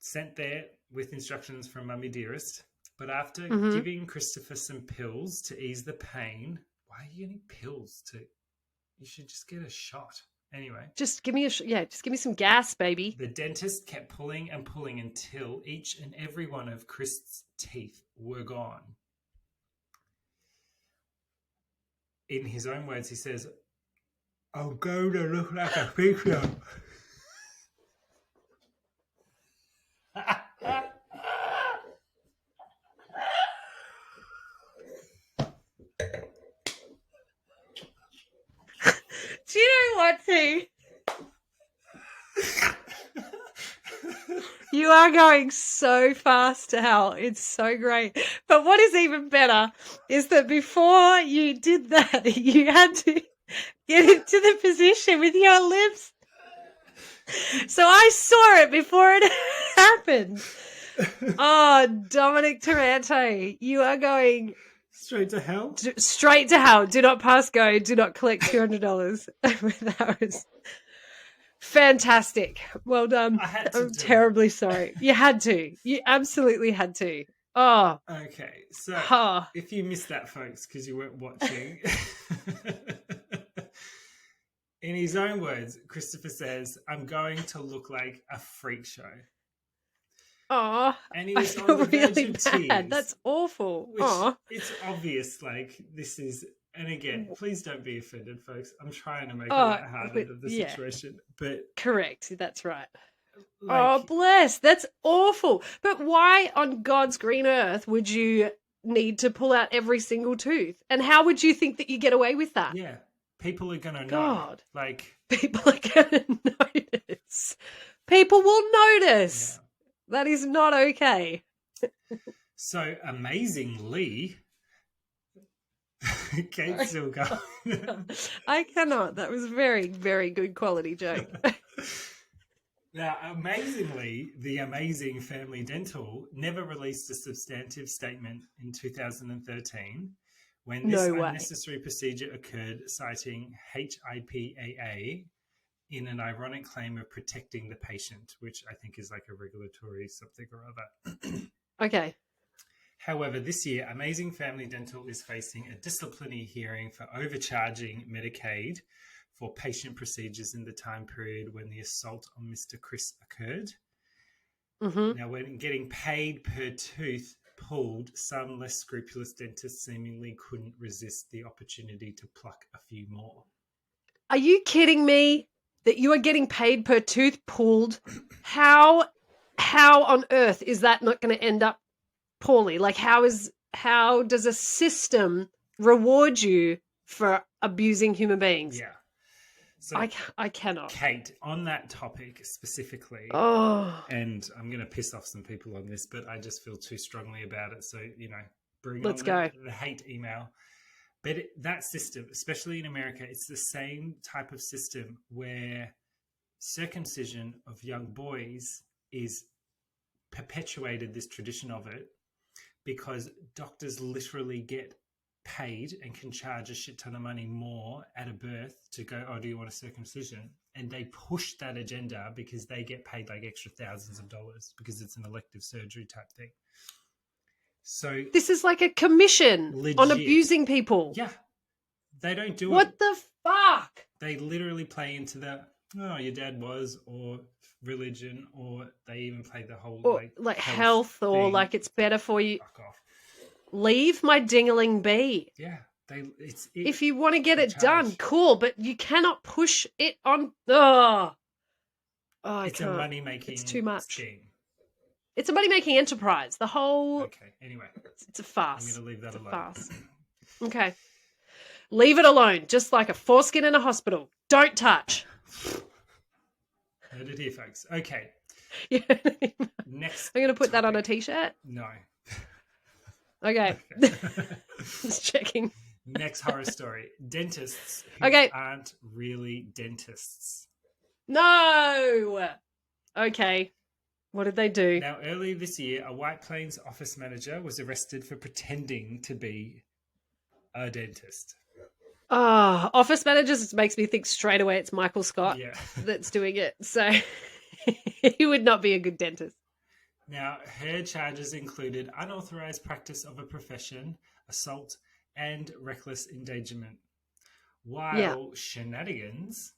sent there with instructions from Mummy Dearest. But after Mm-hmm. giving Christopher some pills to ease the pain, why are you getting pills to? You should just get a shot. Anyway. Just give me just give me some gas, baby. The dentist kept pulling and pulling until each and every one of Chris's teeth were gone. In his own words, he says, "I'm going to look like a picture." Do you know what, T? You are going so fast to hell. It's so great. But what is even better is that before you did that, you had to get into the position with your lips. So I saw it before it happened. Oh, Dominic Taranto, you are going straight to hell. Straight to hell. Do not pass go. Do not collect $200. That was fantastic. Well done. I'm terribly sorry. You had to. You absolutely had to. Oh. Okay. So if you missed that, folks, because you weren't watching, in his own words, Christopher says, "I'm going to look like a freak show." Oh, and he was on the verge of tears. That's awful. It's obvious, like, this is, and again, please don't be offended, folks. I'm trying to make it lighthearted of the situation, but correct. That's right. Like, bless. That's awful. But why on God's green earth would you need to pull out every single tooth? And how would you think that you get away with that? Yeah, people are going to know. God. Like, people are going to notice. People will notice. Yeah. That is not okay. So, amazingly, Kate's still going. I cannot. That was a very, very good quality joke. Now, amazingly, the Amazing Family Dental never released a substantive statement in 2013 when this unnecessary procedure occurred, citing HIPAA in an ironic claim of protecting the patient, which I think is like a regulatory something or other. Okay. However, this year, Amazing Family Dental is facing a disciplinary hearing for overcharging Medicaid for patient procedures in the time period when the assault on Mr. Chris occurred. Mm-hmm. Now, when getting paid per tooth pulled, some less scrupulous dentists seemingly couldn't resist the opportunity to pluck a few more. Are you kidding me? That you are getting paid per tooth pulled? How on earth is that not going to end up poorly? Like, how does a system reward you for abusing human beings? Yeah. So I cannot. Kate, on that topic specifically, and I'm going to piss off some people on this, but I just feel too strongly about it. So, bring on the hate email. But that system, especially in America, it's the same type of system where circumcision of young boys is perpetuated, this tradition of it, because doctors literally get paid and can charge a shit ton of money more at a birth to go, "Oh, do you want a circumcision?" And they push that agenda because they get paid like extra thousands of dollars because it's an elective surgery type thing. So this is like a commission on abusing people. Yeah. They don't do What the fuck? They literally play into the, "Oh, your dad was," or religion, or they even play the whole like health or thing. like it's better for you. Fuck off. Leave my dingling be. Yeah. If you want to get it done, cool, but you cannot push it on. Oh, it's a money-making It's too much. scheme. It's a money-making enterprise. The whole... Okay, anyway. It's a farce. I'm going to leave that alone. Farce. Okay. Leave it alone, just like a foreskin in a hospital. Don't touch. Heard it here, folks. Okay. Next. I'm going to put that on a t-shirt. No. Okay. Just checking. Next horror story. Dentists who aren't really dentists. No! Okay. What did they do? Now, earlier this year, a White Plains office manager was arrested for pretending to be a dentist. Office managers makes me think straight away it's Michael Scott Yeah. that's doing it. So he would not be a good dentist. Now, her charges included unauthorized practice of a profession, assault, and reckless endangerment. Yeah. While shenanigans...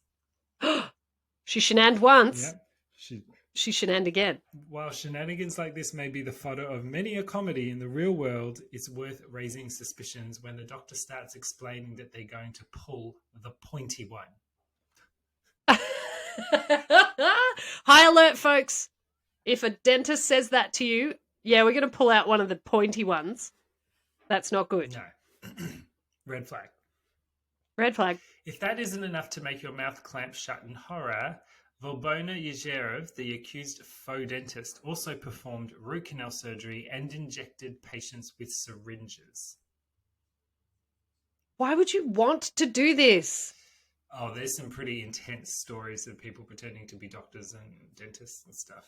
She shenaned once. Yep. She shenaned again. While shenanigans like this may be the fodder of many a comedy in the real world, it's worth raising suspicions when the doctor starts explaining that they're going to pull the pointy one. High alert, folks. If a dentist says that to you, yeah, we're going to pull out one of the pointy ones. That's not good. No. Red flag. Red flag. If that isn't enough to make your mouth clamp shut in horror, Volbona Yezherov, the accused faux dentist, also performed root canal surgery and injected patients with syringes. Why would you want to do this? Oh, there's some pretty intense stories of people pretending to be doctors and dentists and stuff.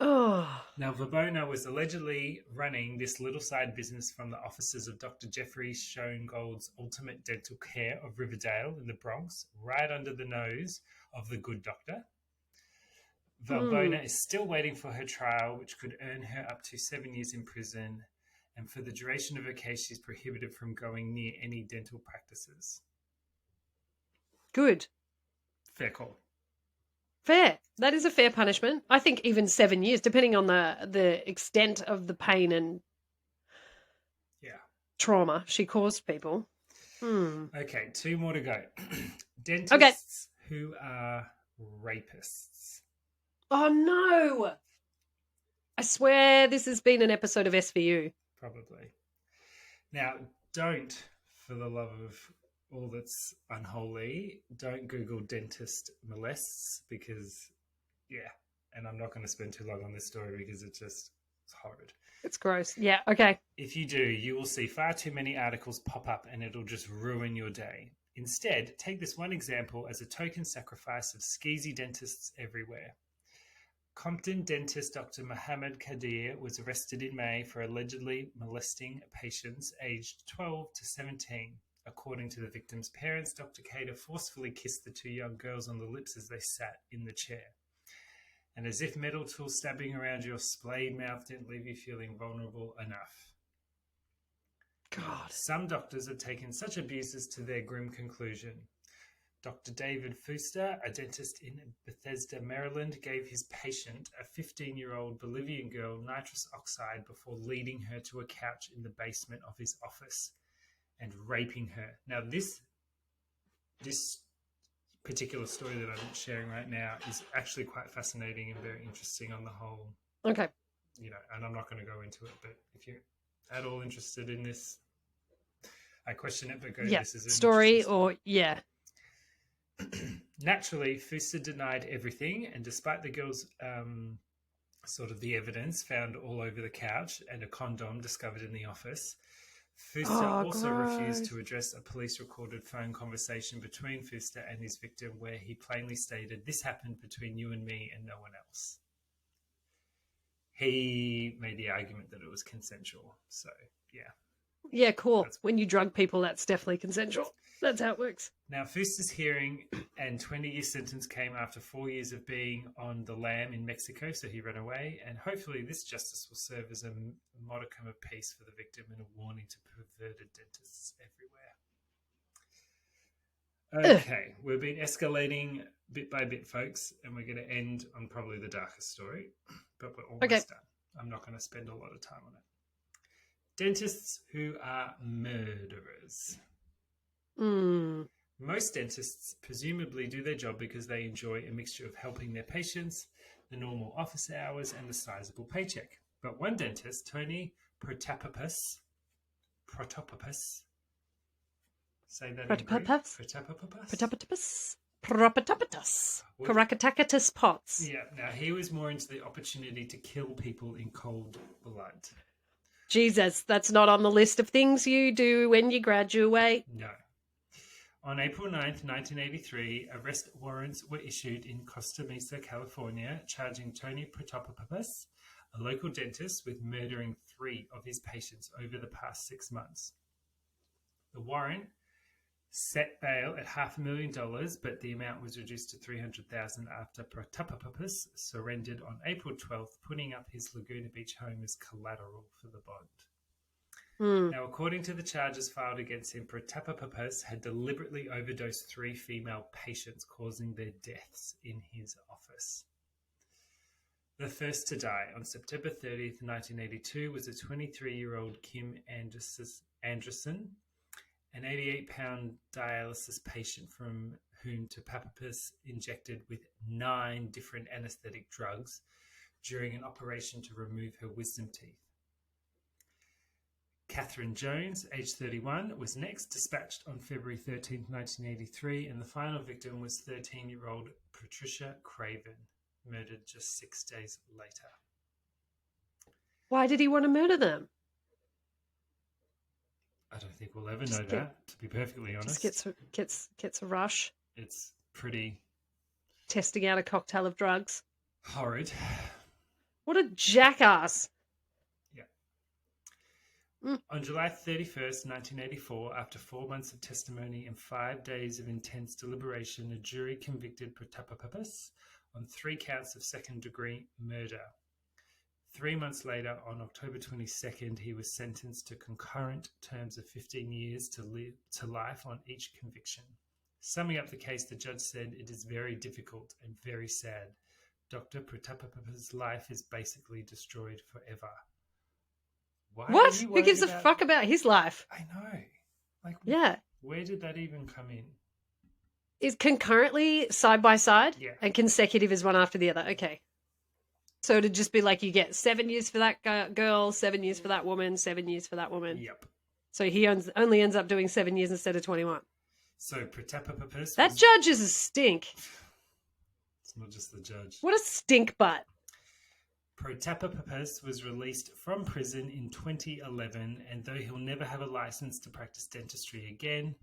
Oh. Now, Volbona was allegedly running this little side business from the offices of Dr. Jeffrey Schoengold's Ultimate Dental Care of Riverdale in the Bronx, right under the nose of the good doctor. Volbona is still waiting for her trial, which could earn her up to 7 years in prison. And for the duration of her case, she's prohibited from going near any dental practices. Good. Fair call. Fair. That is a fair punishment. I think even 7 years, depending on the extent of the pain and trauma she caused people. Okay, 2 more to go. Dentists who are rapists. Oh, no. I swear this has been an episode of SVU. Probably. Now, don't, for the love of all that's unholy, don't Google dentist molests because, and I'm not going to spend too long on this story because it's horrid. It's gross. Yeah, okay. If you do, you will see far too many articles pop up and it'll just ruin your day. Instead, take this one example as a token sacrifice of skeezy dentists everywhere. Compton dentist Dr. Mohammed Kadir was arrested in May for allegedly molesting patients aged 12 to 17. According to the victim's parents, Dr. Kadir forcefully kissed the 2 young girls on the lips as they sat in the chair. And as if metal tools stabbing around your splayed mouth didn't leave you feeling vulnerable enough. God. Some doctors have taken such abuses to their grim conclusion. Dr. David Fuster, a dentist in Bethesda, Maryland, gave his patient, a 15-year-old Bolivian girl, nitrous oxide before leading her to a couch in the basement of his office and raping her. Now, this particular story that I'm sharing right now is actually quite fascinating and very interesting on the whole. Okay. And I'm not going to go into it, but if you're at all interested in this, I question it, but this is an story or, Naturally, Fuster denied everything, and despite the girl's sort of the evidence found all over the couch and a condom discovered in the office, Fuster also refused to address a police-recorded phone conversation between Fuster and his victim where he plainly stated, "This happened between you and me and no one else." He made the argument that it was consensual, so yeah. Yeah, cool. When you drug people, that's definitely consensual. That's how it works. Now, Fuster's hearing and 20-year sentence came after 4 years of being on the lam in Mexico, so he ran away, and hopefully this justice will serve as a modicum of peace for the victim and a warning to perverted dentists everywhere. Okay, we've been escalating bit by bit, folks, and we're going to end on probably the darkest story, but we're almost done. I'm not going to spend a lot of time on it. Dentists who are murderers. Most dentists presumably do their job because they enjoy a mixture of helping their patients, the normal office hours, and the sizable paycheck. But one dentist, Tony Protopopoulos, say that in Greek. Protopopous. Potts. Yeah, now he was more into the opportunity to kill people in cold blood. Jesus, that's not on the list of things you do when you graduate. No. On April 9th, 1983, arrest warrants were issued in Costa Mesa, California, charging Tony Protopopoulos, a local dentist, with murdering 3 of his patients over the past 6 months. The warrant set bail at $500,000, but the amount was reduced to $300,000 after Protapopoulos surrendered on April 12th, putting up his Laguna Beach home as collateral for the bond. Now, according to the charges filed against him, Protapopoulos had deliberately overdosed 3 female patients, causing their deaths in his office. The first to die on September 30th, 1982 was a 23-year-old Kim Anderson, an 88-pound dialysis patient from whom Protapopoulos injected with 9 different anesthetic drugs during an operation to remove her wisdom teeth. Catherine Jones, aged 31, was next dispatched on February 13, 1983, and the final victim was 13-year-old Patricia Craven, murdered just 6 days later. Why did he want to murder them? I don't think we'll ever know that, to be perfectly honest. Just gets a rush. It's pretty... Testing out a cocktail of drugs. Horrid. What a jackass. On July 31st, 1984, after 4 months of testimony and 5 days of intense deliberation, a jury convicted Protapopoulos on 3 counts of second-degree murder. 3 months later, on October 22nd, he was sentenced to concurrent terms of 15 years to life on each conviction. Summing up the case, the judge said, "It is very difficult and very sad. Dr. Protapopoulos' life is basically destroyed forever." What? Who gives a fuck about his life? I know. Like, yeah. Where did that even come in? Is concurrently side by side? Yeah. And consecutive is one after the other. Okay. So it'd just be like you get 7 years for that girl, 7 years for that woman, 7 years for that woman. Yep. So he only ends up doing 7 years instead of 21. So Protapopoulos... That judge is a stink. It's not just the judge. What a stink butt. Protapopoulos was released from prison in 2011, and though he'll never have a license to practice dentistry again,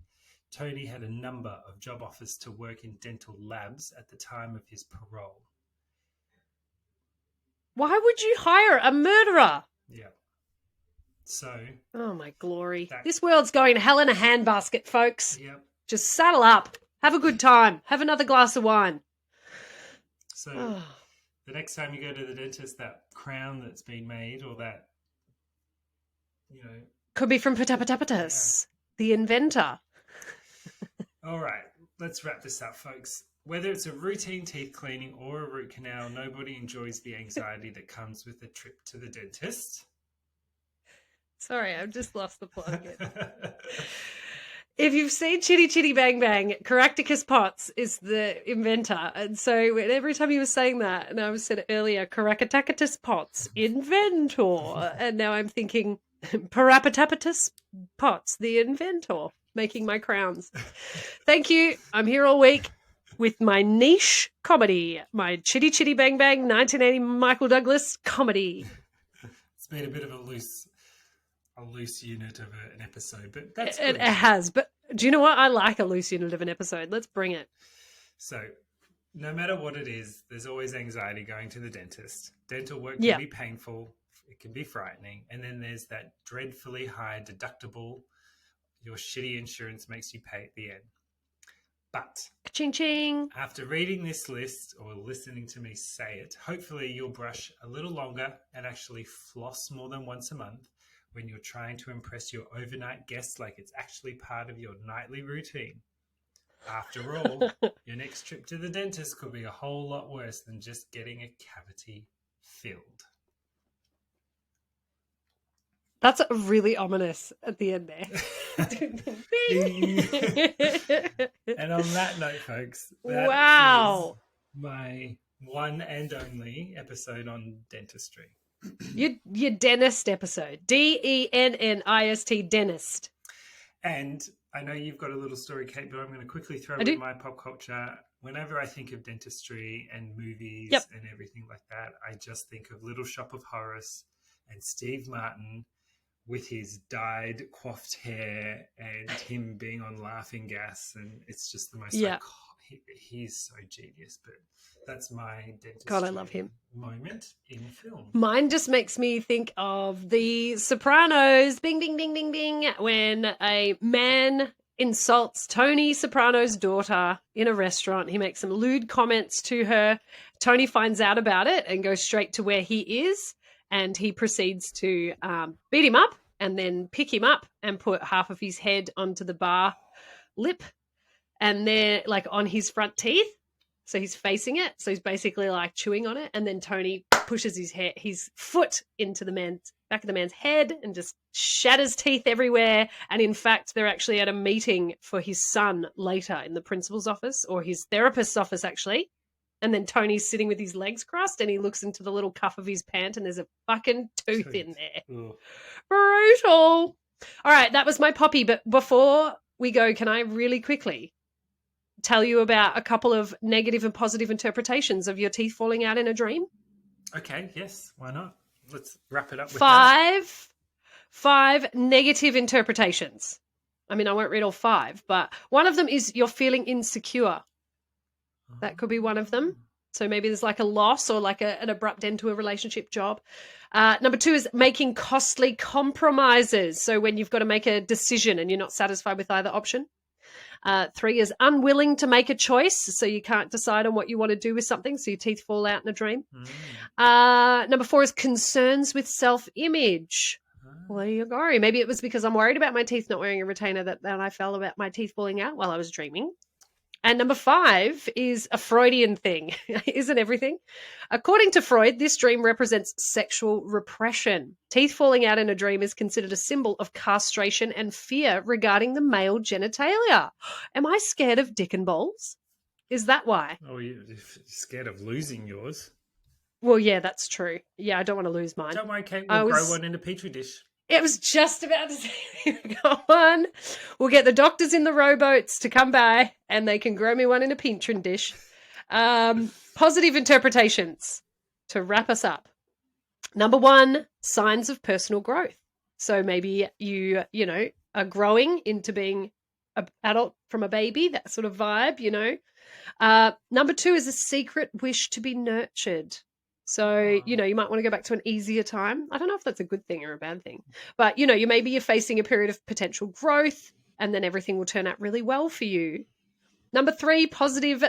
Tony had a number of job offers to work in dental labs at the time of his parole. Why would you hire a murderer? Yeah. So... Oh, my glory. This world's going to hell in a handbasket, folks. Yep. Just saddle up. Have a good time. Have another glass of wine. So... The next time you go to the dentist, that crown that's been made or that, Could be from Protapopoulos, the inventor. All right, let's wrap this up, folks. Whether it's a routine teeth cleaning or a root canal, nobody enjoys the anxiety that comes with a trip to the dentist. Sorry, I've just lost the plot again. If you've seen Chitty Chitty Bang Bang, Caractacus Potts is the inventor. And so every time he was saying that, and I was said earlier, Caractacus Potts, inventor. And now I'm thinking, Parapatapatus Potts, the inventor, making my crowns. Thank you. I'm here all week with my niche comedy, my Chitty Chitty Bang Bang 1980 Michael Douglas comedy. It's been a bit of a loose unit of an episode, but that's good. It has, but do you know what? I like a loose unit of an episode. Let's bring it. So, no matter what it is, there's always anxiety going to the dentist. Dental work can be painful. It can be frightening. And then there's that dreadfully high deductible your shitty insurance makes you pay at the end. But ching after reading this list or listening to me say it, hopefully you'll brush a little longer and actually floss more than once a month when you're trying to impress your overnight guests like it's actually part of your nightly routine. After all, your next trip to the dentist could be a whole lot worse than just getting a cavity filled. That's really ominous at the end there. And on that note, folks, that is my one and only episode on dentistry. Your dentist episode. DENNIST, dentist. And I know you've got a little story, Kate, but I'm going to quickly throw in my pop culture. Whenever I think of dentistry and movies and everything like that, I just think of Little Shop of Horrors and Steve Martin with his dyed, coiffed hair and him being on laughing gas. And it's just the most he's so genius. But that's my dentistry I love him. Moment in film. Mine just makes me think of The Sopranos, bing, bing, bing, bing, bing, when a man insults Tony Soprano's daughter in a restaurant. He makes some lewd comments to her. Tony finds out about it and goes straight to where he is, and he proceeds to beat him up and then pick him up and put half of his head onto the bar lip and then like on his front teeth. So he's facing it. So he's basically like chewing on it. And then Tony pushes his foot into the back of the man's head and just shatters teeth everywhere. And in fact, they're actually at a meeting for his son later in the principal's office, or his therapist's office, actually. And then Tony's sitting with his legs crossed and he looks into the little cuff of his pant and there's a fucking tooth in there. Ugh. Brutal. All right, that was my poppy. But before we go, can I really quickly tell you about a couple of negative and positive interpretations of your teeth falling out in a dream? Okay, yes, why not? Let's wrap it up with five negative interpretations. I mean, I won't read all five, but one of them is you're feeling insecure. That could be one of them. So maybe there's like a loss or like an abrupt end to a relationship, job. Number 2 is making costly compromises. So when you've got to make a decision and you're not satisfied with either option. 3 is unwilling to make a choice, so you can't decide on what you want to do with something, so your teeth fall out in a dream. Number 4 is concerns with self-image. Well, there you go. Maybe it was because I'm worried about my teeth not wearing a retainer that I felt about my teeth falling out while I was dreaming. And number 5 is a Freudian thing. Isn't everything? According to Freud, this dream represents sexual repression. Teeth falling out in a dream is considered a symbol of castration and fear regarding the male genitalia. Am I scared of dick and balls? Is that why? Oh, you're scared of losing yours. Well, yeah, that's true. Yeah, I don't want to lose mine. Don't worry, Kate. We'll grow one in a petri dish. It was just about to say, go on. We'll get the doctors in the rowboats to come by and they can grow me one in a petri dish. Positive interpretations to wrap us up. Number 1, signs of personal growth. So maybe you are growing into being an adult from a baby, that sort of vibe, Number 2 is a secret wish to be nurtured. So, you might want to go back to an easier time. I don't know if that's a good thing or a bad thing. But, maybe you're facing a period of potential growth and then everything will turn out really well for you. Number 3, positive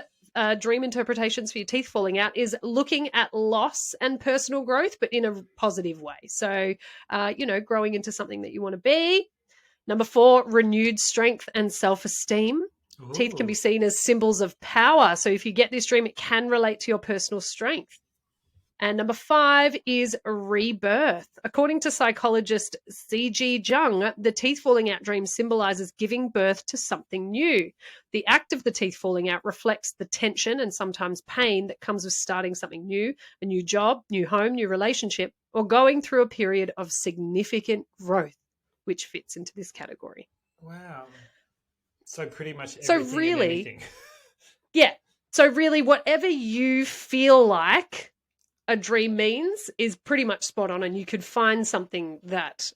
dream interpretations for your teeth falling out is looking at loss and personal growth, but in a positive way. So, growing into something that you want to be. Number 4, renewed strength and self-esteem. Ooh. Teeth can be seen as symbols of power. So if you get this dream, it can relate to your personal strength. And number 5 is rebirth. According to psychologist C.G. Jung, the teeth falling out dream symbolizes giving birth to something new. The act of the teeth falling out reflects the tension and sometimes pain that comes with starting something new, a new job, new home, new relationship, or going through a period of significant growth, which fits into this category. Wow. So pretty much everything and anything. Yeah. So really whatever you feel like a dream means is pretty much spot on, and you could find something that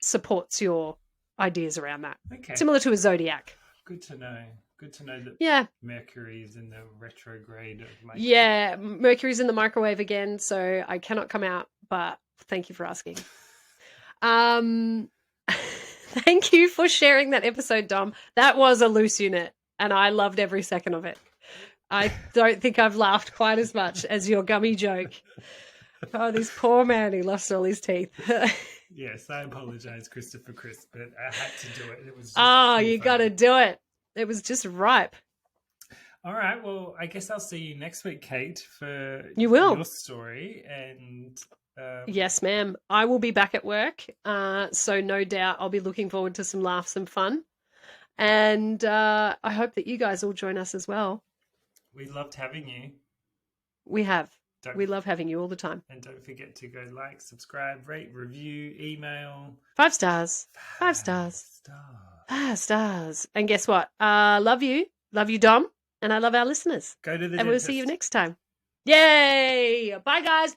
supports your ideas around that. Okay. Similar to a zodiac. Good to know. Good to know that Mercury's in the retrograde. Yeah, Mercury's in the microwave again, so I cannot come out, but thank you for asking. Thank you for sharing that episode, Dom. That was a loose unit, and I loved every second of it. I don't think I've laughed quite as much as your gummy joke. Oh, this poor man, he lost all his teeth. Yes, I apologize, Christopher Chris, but I had to do it. It was you got to do it. It was just ripe. All right, well, I guess I'll see you next week, Kate, for your story. And yes, ma'am. I will be back at work, so no doubt I'll be looking forward to some laughs and fun. And I hope that you guys all join us as well. We loved having you. We have. We love having you all the time. And don't forget to go like, subscribe, rate, review, email. 5 stars. 5 stars. 5 stars. And guess what? Love you. Love you, Dom. And I love our listeners. Go to the And dentist. We'll see you next time. Yay! Bye, guys.